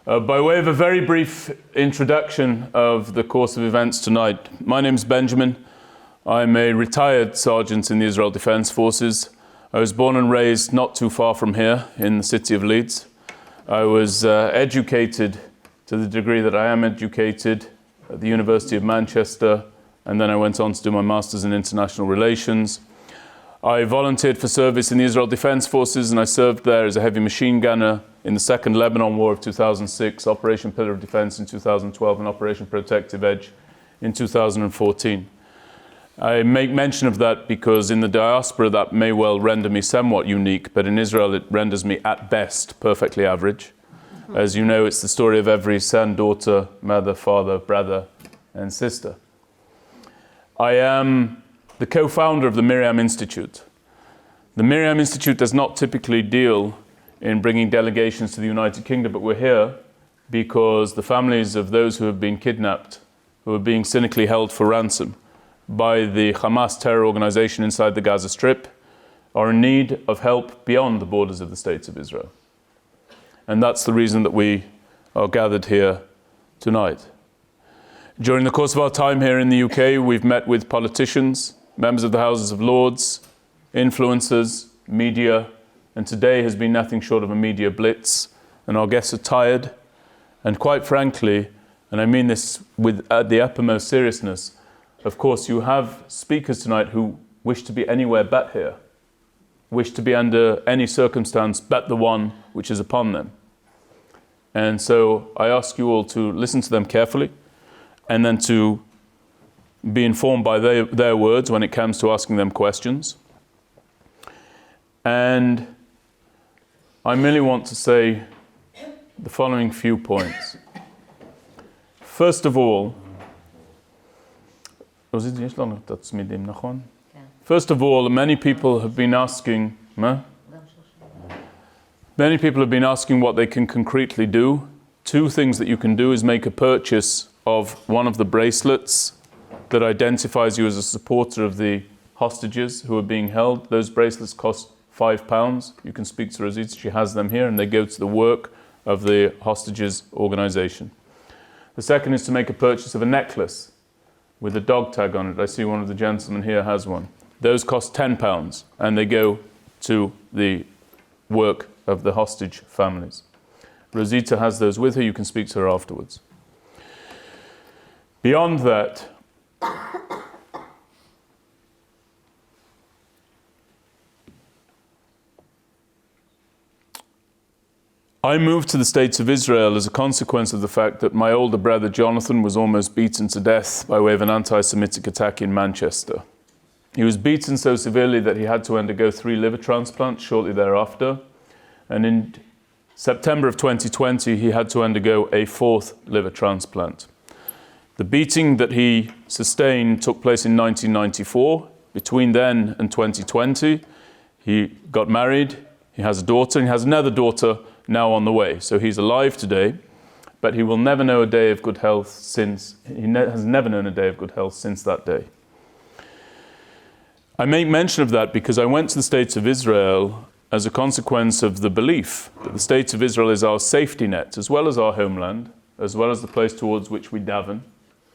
By way of a very brief introduction of the course of events tonight, my name's Benjamin. I'm a retired sergeant in the Israel Defense Forces. I was born and raised not too far from here in the city of Leeds. I was educated to the degree that I am educated at the University of Manchester, and then I went on to do my Masters in International Relations. I volunteered for service in the Israel Defense Forces, and I served there as a heavy machine gunner in the Second Lebanon War of 2006, Operation Pillar of Defense in 2012, and Operation Protective Edge in 2014. I make mention of that because in the diaspora that may well render me somewhat unique, but in Israel it renders me at best perfectly average. As you know, it's the story of every son, daughter, mother, father, brother, and sister. I am the co-founder of the Miriam Institute. The Miriam Institute does not typically deal in bringing delegations to the United Kingdom, but we're here because the families of those who have been kidnapped, who are being cynically held for ransom by the Hamas terror organization inside the Gaza Strip, are in need of help beyond the borders of the States of Israel. And that's the reason that we are gathered here tonight. During the course of our time here in the UK, we've met with politicians, members of the Houses of Lords, influencers, media, and today has been nothing short of a media blitz, and our guests are tired, and quite frankly, and I mean this with the uppermost seriousness, of course you have speakers tonight who wish to be anywhere but here, wish to be under any circumstance but the one which is upon them. And so I ask you all to listen to them carefully, and then to be informed by their words when it comes to asking them questions. And I merely want to say the following few points. First of all, many people have been asking what they can concretely do. Two things that you can do is make a purchase of one of the bracelets that identifies you as a supporter of the hostages who are being held. Those bracelets cost £5. You can speak to Rosita, she has them here, and they go to the work of the hostages organization. The second is to make a purchase of a necklace with a dog tag on it. I see one of the gentlemen here has one. Those cost £10, and they go to the work of the hostage families. Rosita has those with her. You can speak to her afterwards. Beyond that, I moved to the States of Israel as a consequence of the fact that my older brother Jonathan was almost beaten to death by way of an anti-Semitic attack in Manchester. He was beaten so severely that he had to undergo 3 liver transplants shortly thereafter. And in September of 2020, he had to undergo a 4th liver transplant. The beating that he sustained took place in 1994. Between then and 2020, he got married, he has a daughter, and he has another daughter now on the way. So he's alive today, but he will never know a day of good health since, has never known a day of good health since that day. I make mention of that because I went to the States of Israel as a consequence of the belief that the States of Israel is our safety net, as well as our homeland, as well as the place towards which we daven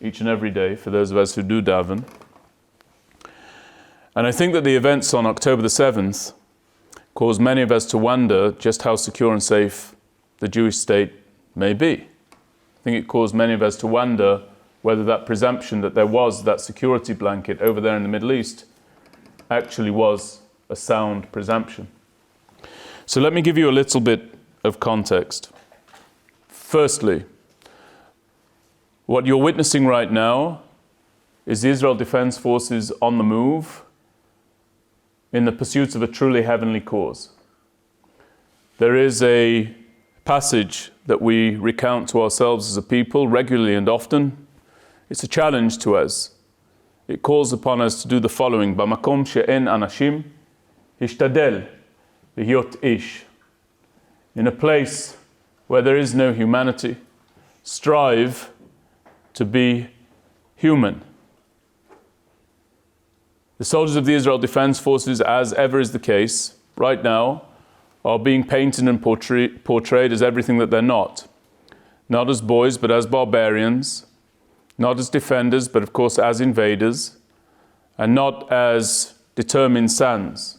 each and every day, for those of us who do daven. And I think that the events on October the 7th caused many of us to wonder just how secure and safe the Jewish state may be. I think it caused many of us to wonder whether that presumption that there was that security blanket over there in the Middle East actually was a sound presumption. So let me give you a little bit of context. Firstly, what you're witnessing right now is the Israel Defense Forces on the move in the pursuit of a truly heavenly cause. There is a passage that we recount to ourselves as a people regularly and often. It's a challenge to us. It calls upon us to do the following: B'makom she'en anashim, hishtadel lihyot ish. In a place where there is no humanity, strive to be human. The soldiers of the Israel Defense Forces, as ever is the case, right now, are being painted and portrayed as everything that they're not. not as boys but as barbarians, not as defenders but of course as invaders, and not as determined sons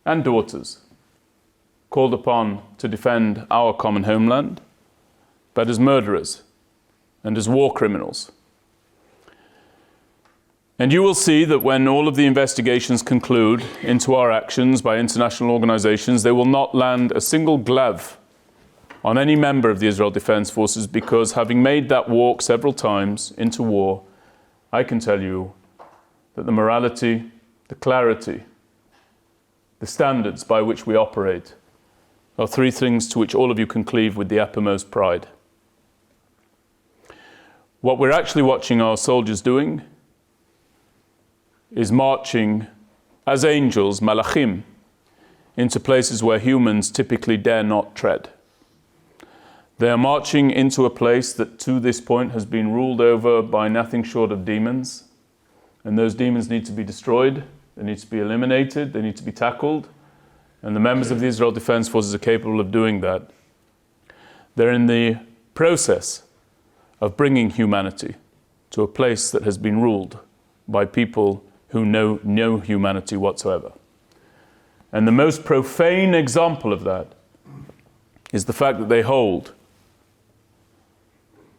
and daughters called upon to defend our common homeland, but as murderers and as war criminals. And you will see that when all of the investigations conclude into our actions by international organizations, they will not land a single glove on any member of the Israel Defense Forces, because having made that walk several times into war, I can tell you that the morality, the clarity, the standards by which we operate are three things to which all of you can cleave with the uppermost pride. What we're actually watching our soldiers doing is marching as angels, malachim, into places where humans typically dare not tread. They are marching into a place that to this point has been ruled over by nothing short of demons, and those demons need to be destroyed, they need to be eliminated, they need to be tackled, and the members of the Israel Defense Forces are capable of doing that. They're in the process of bringing humanity to a place that has been ruled by people who know no humanity whatsoever. And the most profane example of that is the fact that they hold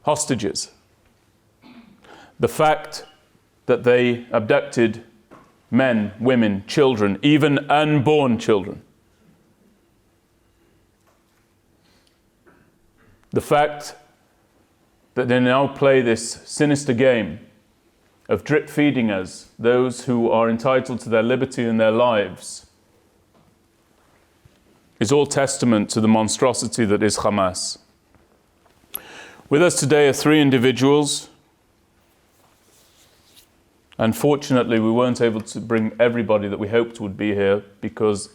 hostages. The fact that they abducted men, women, children, even unborn children. The fact that they now play this sinister game of drip feeding us, those who are entitled to their liberty and their lives, is all testament to the monstrosity that is Hamas. With us today are three individuals. Unfortunately, we weren't able to bring everybody that we hoped would be here, because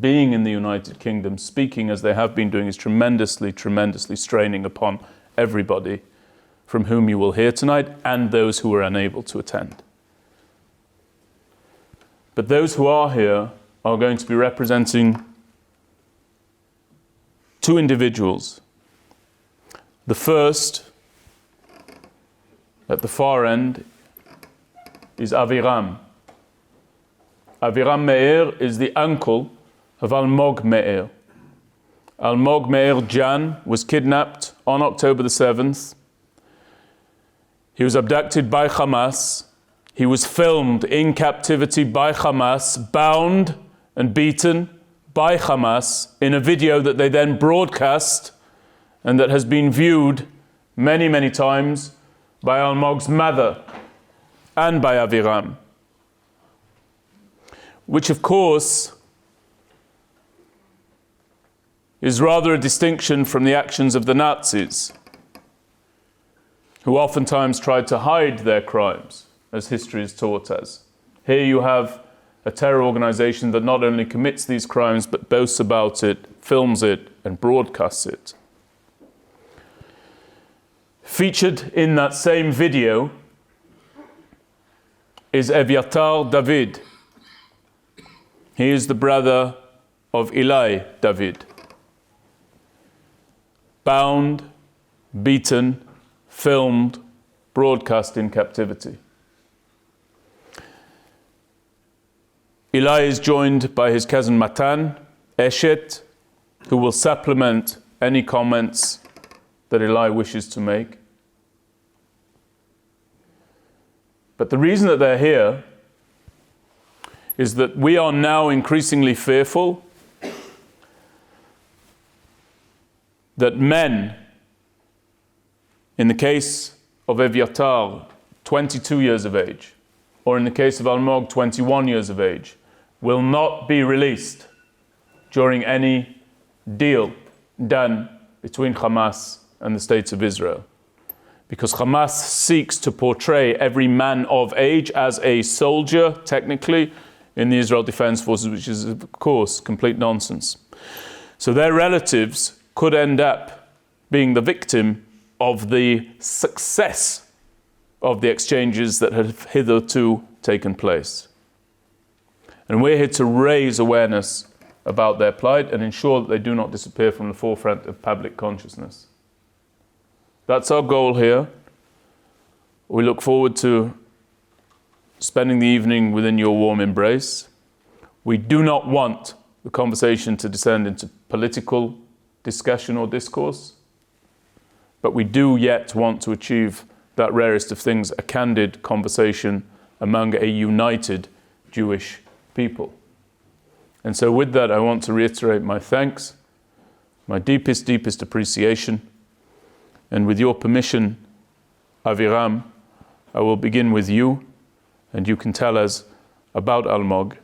being in the United Kingdom, speaking as they have been doing, is tremendously, tremendously straining upon everybody from whom you will hear tonight and those who are unable to attend. But those who are here are going to be representing two individuals. The first, at the far end, is Aviram. Aviram Meir is the uncle of Almog Meir. Almog Meir Jan was kidnapped on October the 7th. He was abducted by Hamas. He was filmed in captivity by Hamas, bound and beaten by Hamas in a video that they then broadcast and that has been viewed many, many times by Almog's mother and by Aviram. Which, of course, is rather a distinction from the actions of the Nazis, who oftentimes tried to hide their crimes, as history has taught us. Here you have a terror organization that not only commits these crimes, but boasts about it, films it, and broadcasts it. Featured in that same video is Ilay David. He is the brother of Ilay David. Bound, beaten, filmed, broadcast in captivity. Ilay is joined by his cousin Matan Eshet, who will supplement any comments that Ilay wishes to make. But the reason that they're here is that we are now increasingly fearful that men, in the case of Eviatar, 22 years of age, or in the case of Almog, 21 years of age, will not be released during any deal done between Hamas and the State of Israel. Because Hamas seeks to portray every man of age as a soldier, technically, in the Israel Defense Forces, which is, of course, complete nonsense. So their relatives could end up being the victim of the success of the exchanges that have hitherto taken place. And we're here to raise awareness about their plight and ensure that they do not disappear from the forefront of public consciousness. That's our goal here. We look forward to spending the evening within your warm embrace. We do not want the conversation to descend into political discussion or discourse, but we do yet want to achieve that rarest of things, a candid conversation among a united Jewish people. And so with that, I want to reiterate my thanks, my deepest, deepest appreciation. And with your permission, Aviram, I will begin with you, and you can tell us about Almog